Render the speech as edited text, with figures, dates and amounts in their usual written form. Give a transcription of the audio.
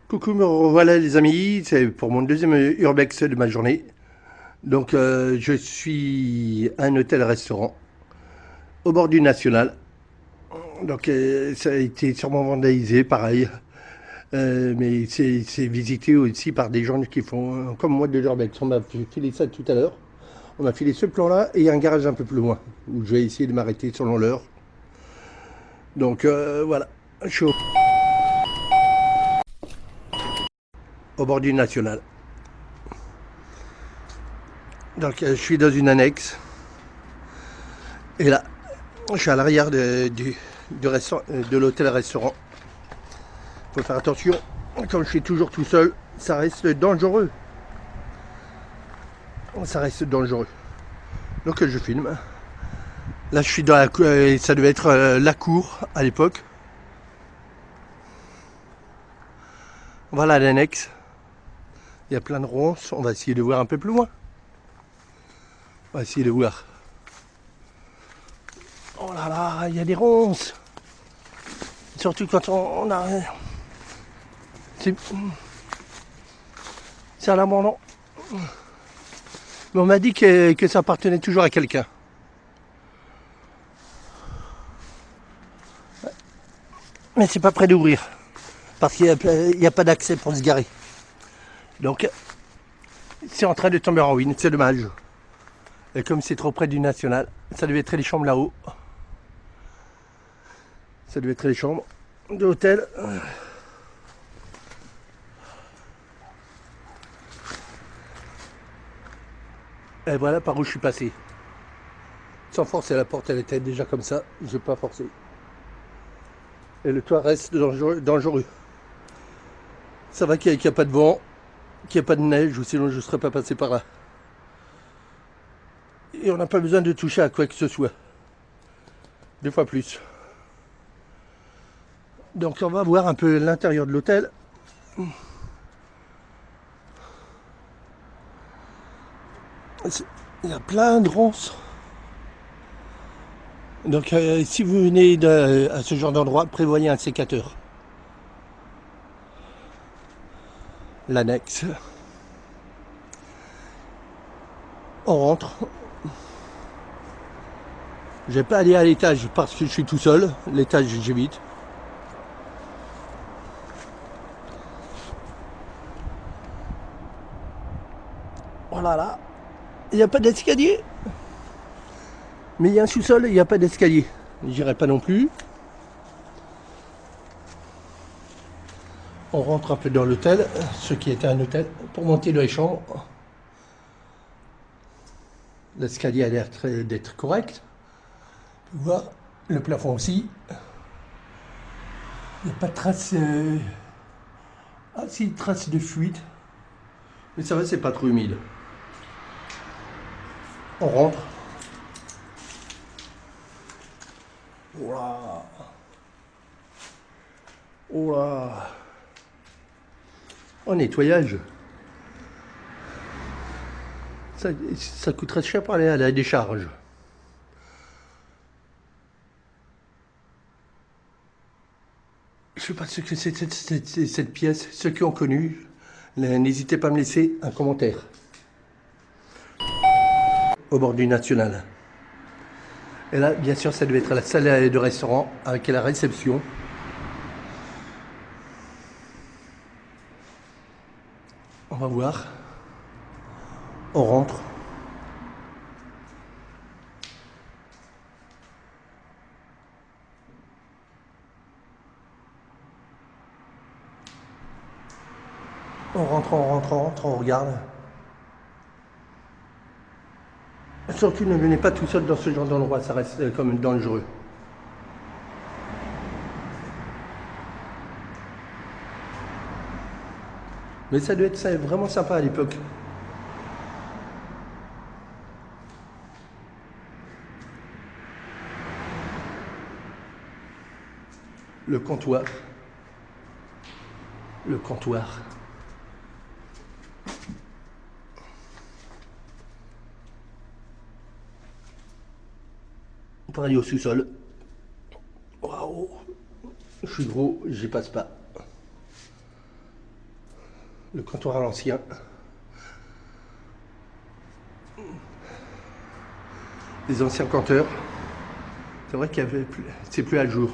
Coucou, me revoilà les amis, c'est pour mon deuxième urbex de ma journée. Donc je suis à un hôtel-restaurant au bord du National. Donc ça a été sûrement vandalisé, pareil. Mais c'est visité aussi par des gens qui font comme moi de l'urbex. On m'a filé ça tout à l'heure. On m'a filé ce plan-là et un garage un peu plus loin où je vais essayer de m'arrêter selon l'heure. Donc voilà, je suis au bord du National. Donc je suis dans une annexe. Et là, je suis à l'arrière de l'hôtel-restaurant. Il faut faire attention. Comme je suis toujours tout seul, ça reste dangereux. Ça reste dangereux. Donc je filme. Là, je suis dans la cour. Ça devait être la cour à l'époque. Voilà l'annexe. Il y a plein de ronces. On va essayer de voir un peu plus loin. On va essayer de voir. Oh là là, il y a des ronces. Surtout quand on a... C'est un abandon. Mais on m'a dit que ça appartenait toujours à quelqu'un. Mais c'est pas prêt d'ouvrir. Parce qu'il n'y a pas d'accès pour se garer. Donc, c'est en train de tomber en ruine. C'est dommage. Et comme c'est trop près du National, ça devait être les chambres là-haut. Ça devait être les chambres de l'hôtel. Et voilà par où je suis passé. Sans forcer la porte, elle était déjà comme ça. Je n'ai pas forcé. Et le toit reste dangereux. Ça va qu'il n'y a pas de vent, qu'il n'y a pas de neige, ou sinon je ne serais pas passé par là. Et on n'a pas besoin de toucher à quoi que ce soit. Deux fois plus. Donc on va voir un peu l'intérieur de l'hôtel. Il y a plein de ronces. Donc si vous venez à ce genre d'endroit, prévoyez un sécateur. L'annexe. On rentre. Je vais pas aller à l'étage parce que je suis tout seul. L'étage, j'évite. Oh là là. Il n'y a pas d'escalier. Mais il y a un sous-sol, il n'y a pas d'escalier. J'irai pas non plus. On rentre un peu dans l'hôtel, ce qui était un hôtel, pour monter dans les chambres. L'escalier a l'air d'être correct. Tu vois, le plafond aussi. Il n'y a pas de trace. Ah si, trace de fuite. Mais ça va, c'est pas trop humide. On rentre. Oh là. Oh là. Oh, nettoyage. Ça coûterait cher pour aller à la décharge. Je ne sais pas ce que c'est cette pièce. Ceux qui ont connu, n'hésitez pas à me laisser un commentaire. Au bord du National. Et là, bien sûr, ça devait être la salle de restaurant avec la réception. On va voir. On rentre. On regarde. Surtout ne venez pas tout seul dans ce genre d'endroit, ça reste comme dangereux. Mais ça doit être vraiment sympa à l'époque. Le comptoir. Le comptoir. Pour aller au sous-sol. Waouh. Je suis gros, j'y passe pas. le comptoir à l'ancien. Les anciens compteurs. C'est vrai qu'il y avait plus, c'est plus à jour.